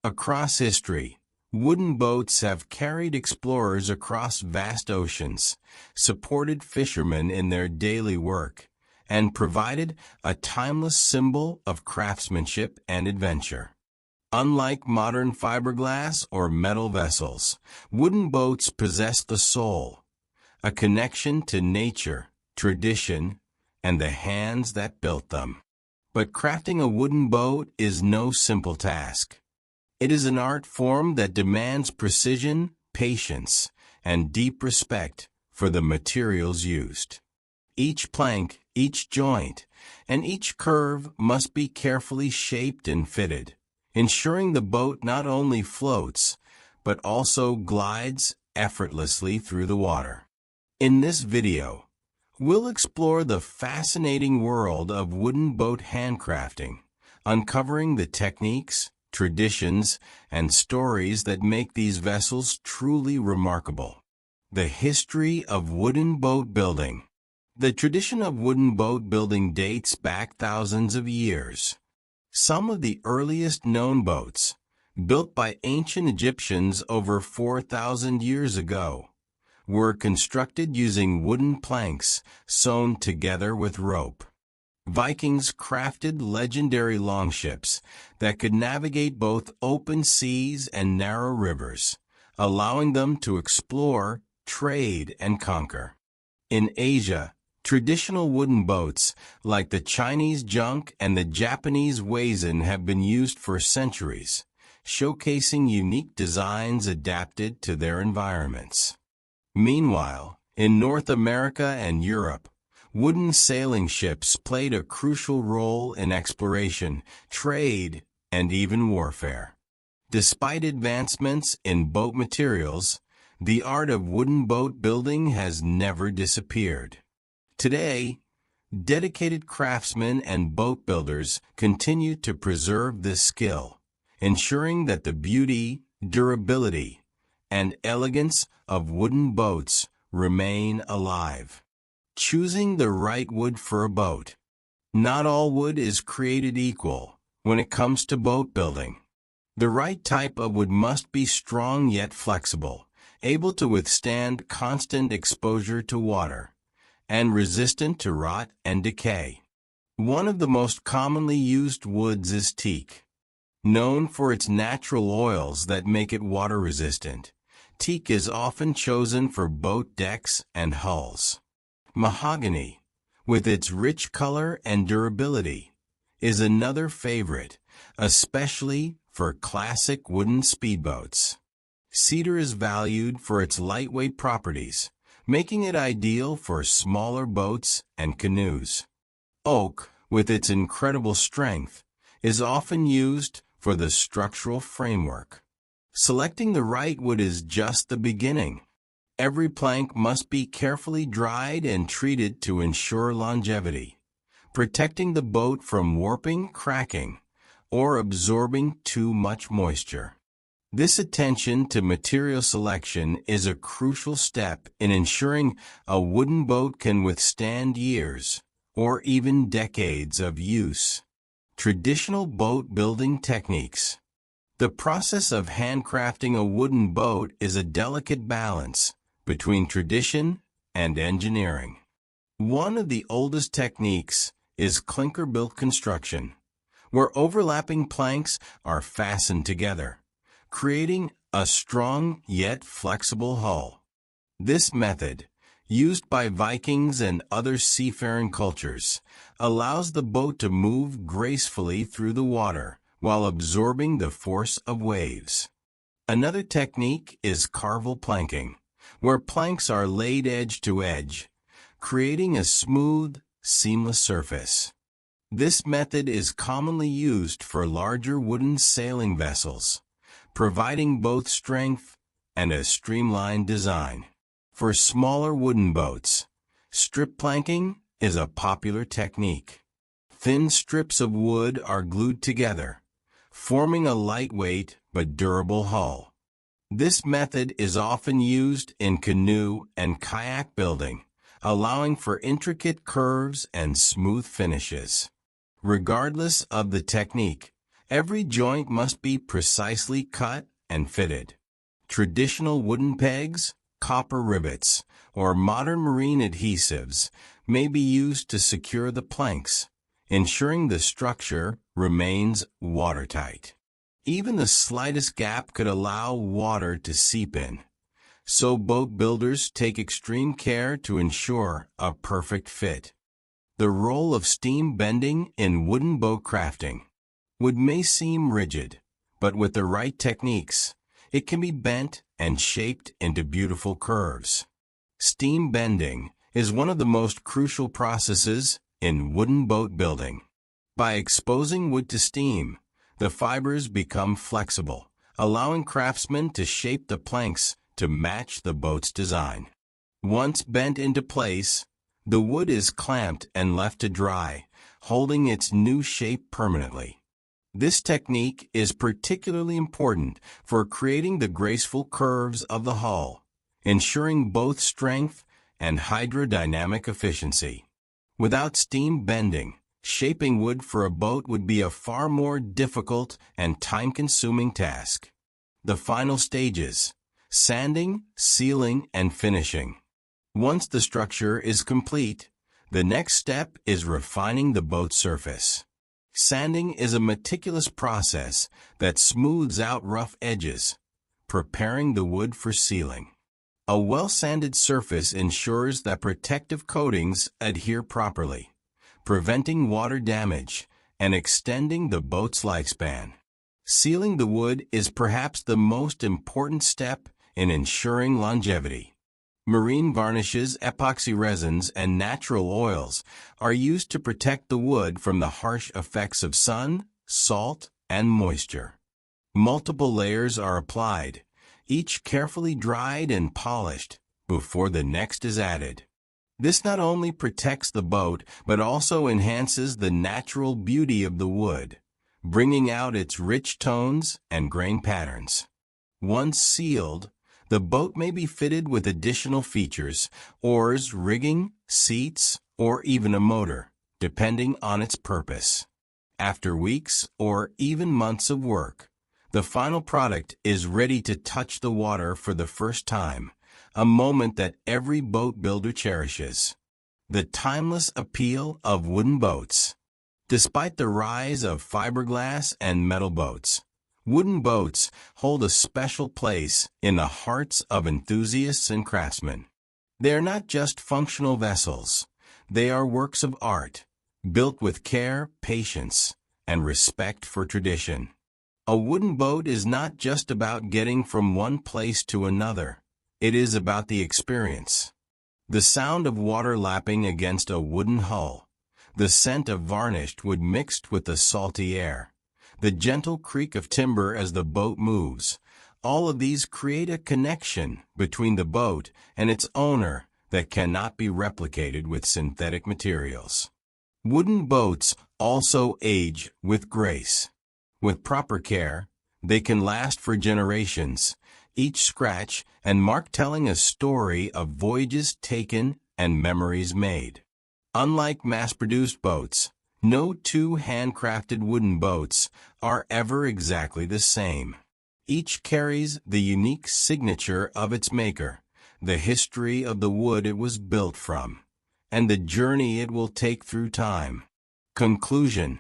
Across history, wooden boats have carried explorers across vast oceans, supported fishermen in their daily work, and provided a timeless symbol of craftsmanship and adventure. Unlike modern fiberglass or metal vessels, wooden boats possess the soul, a connection to nature, tradition, and the hands that built them. But crafting a wooden boat is no simple task. It is an art form that demands precision, patience, and deep respect for the materials used. Each plank, each joint, and each curve must be carefully shaped and fitted, ensuring the boat not only floats, but also glides effortlessly through the water. In this video, we'll explore the fascinating world of wooden boat handcrafting, uncovering the techniques, traditions, and stories that make these vessels truly remarkable. The history of wooden boat building. The tradition of wooden boat building dates back thousands of years. Some of the earliest known boats, built by ancient Egyptians over 4,000 years ago, were constructed using wooden planks sewn together with rope. Vikings crafted legendary longships that could navigate both open seas and narrow rivers, allowing them to explore, trade, and conquer. In Asia, traditional wooden boats like the Chinese junk and the Japanese weizen have been used for centuries, showcasing unique designs adapted to their environments. Meanwhile, in North America and Europe, wooden sailing ships played a crucial role in exploration, trade, and even warfare. Despite advancements in boat materials, the art of wooden boat building has never disappeared. Today, dedicated craftsmen and boat builders continue to preserve this skill, ensuring that the beauty, durability, and elegance of wooden boats remain alive. Choosing the right wood for a boat. Not all wood is created equal when it comes to boat building. The right type of wood must be strong yet flexible, able to withstand constant exposure to water, and resistant to rot and decay. One of the most commonly used woods is teak. Known for its natural oils that make it water-resistant, teak is often chosen for boat decks and hulls. Mahogany, with its rich color and durability, is another favorite, especially for classic wooden speedboats. Cedar is valued for its lightweight properties, making it ideal for smaller boats and canoes. Oak, with its incredible strength, is often used for the structural framework. Selecting the right wood is just the beginning. Every plank must be carefully dried and treated to ensure longevity, protecting the boat from warping, cracking, or absorbing too much moisture. This attention to material selection is a crucial step in ensuring a wooden boat can withstand years or even decades of use. Traditional boat building techniques. The process of handcrafting a wooden boat is a delicate balance between tradition and engineering. One of the oldest techniques is clinker-built construction, where overlapping planks are fastened together, creating a strong yet flexible hull. This method, used by Vikings and other seafaring cultures, allows the boat to move gracefully through the water while absorbing the force of waves. Another technique is carvel planking, where planks are laid edge to edge, creating a smooth, seamless surface. This method is commonly used for larger wooden sailing vessels, providing both strength and a streamlined design. For smaller wooden boats, strip planking is a popular technique. Thin strips of wood are glued together, forming a lightweight but durable hull. This method is often used in canoe and kayak building, allowing for intricate curves and smooth finishes. Regardless of the technique, Every joint must be precisely cut and fitted. Traditional wooden pegs, copper rivets, or modern marine adhesives may be used to secure the planks, ensuring the structure remains watertight. Even the slightest gap could allow water to seep in, so boat builders take extreme care to ensure a perfect fit. The role of steam bending in wooden boat crafting. Wood may seem rigid, but with the right techniques, it can be bent and shaped into beautiful curves. Steam bending is one of the most crucial processes in wooden boat building. By exposing wood to steam, the fibers become flexible, allowing craftsmen to shape the planks to match the boat's design. Once bent into place, the wood is clamped and left to dry, holding its new shape permanently. This technique is particularly important for creating the graceful curves of the hull, ensuring both strength and hydrodynamic efficiency. Without steam bending, shaping wood for a boat would be a far more difficult and time-consuming task. The final stages: sanding, sealing, and finishing. Once the structure is complete, the next step is refining the boat surface. Sanding is a meticulous process that smooths out rough edges, preparing the wood for sealing. A well-sanded surface ensures that protective coatings adhere properly, preventing water damage and extending the boat's lifespan. Sealing the wood is perhaps the most important step in ensuring longevity. Marine varnishes, epoxy resins, and natural oils are used to protect the wood from the harsh effects of sun, salt, and moisture. Multiple layers are applied, each carefully dried and polished before the next is added. This not only protects the boat but also enhances the natural beauty of the wood, bringing out its rich tones and grain patterns. Once sealed, the boat may be fitted with additional features: oars, rigging, seats, or even a motor, depending on its purpose. After weeks or even months of work, the final product is ready to touch the water for the first time, a moment that every boat builder cherishes. The timeless appeal of wooden boats. Despite the rise of fiberglass and metal boats, wooden boats hold a special place in the hearts of enthusiasts and craftsmen. They are not just functional vessels. They are works of art, built with care, patience, and respect for tradition. A wooden boat is not just about getting from one place to another. It is about the experience. The sound of water lapping against a wooden hull, the scent of varnished wood mixed with the salty air, the gentle creak of timber as the boat moves, all of these create a connection between the boat and its owner that cannot be replicated with synthetic materials. Wooden boats also age with grace. With proper care, they can last for generations, each scratch and mark telling a story of voyages taken and memories made. Unlike mass-produced boats, no two handcrafted wooden boats are ever exactly the same. Each carries the unique signature of its maker, the history of the wood it was built from, and the journey it will take through time. Conclusion: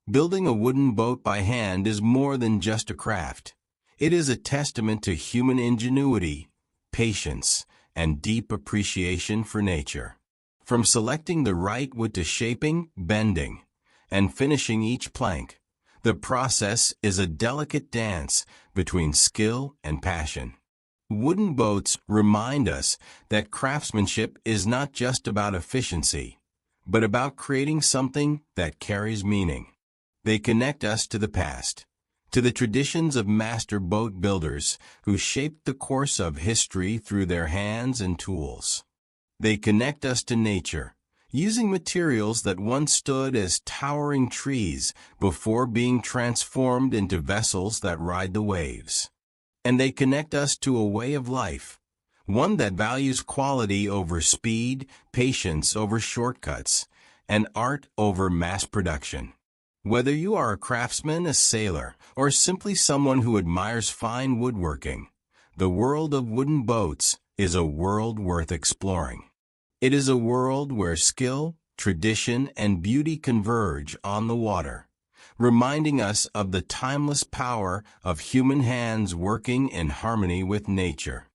building a wooden boat by hand is more than just a craft. It is a testament to human ingenuity, patience, and deep appreciation for nature. From selecting the right wood to shaping, bending, and finishing each plank, the process is a delicate dance between skill and passion. Wooden boats remind us that craftsmanship is not just about efficiency, but about creating something that carries meaning. They connect us to the past, to the traditions of master boat builders who shaped the course of history through their hands and tools. They connect us to nature, using materials that once stood as towering trees before being transformed into vessels that ride the waves. And they connect us to a way of life, one that values quality over speed, patience over shortcuts, and art over mass production. Whether you are a craftsman, a sailor, or simply someone who admires fine woodworking, the world of wooden boats is a world worth exploring. It is a world where skill, tradition, and beauty converge on the water, reminding us of the timeless power of human hands working in harmony with nature.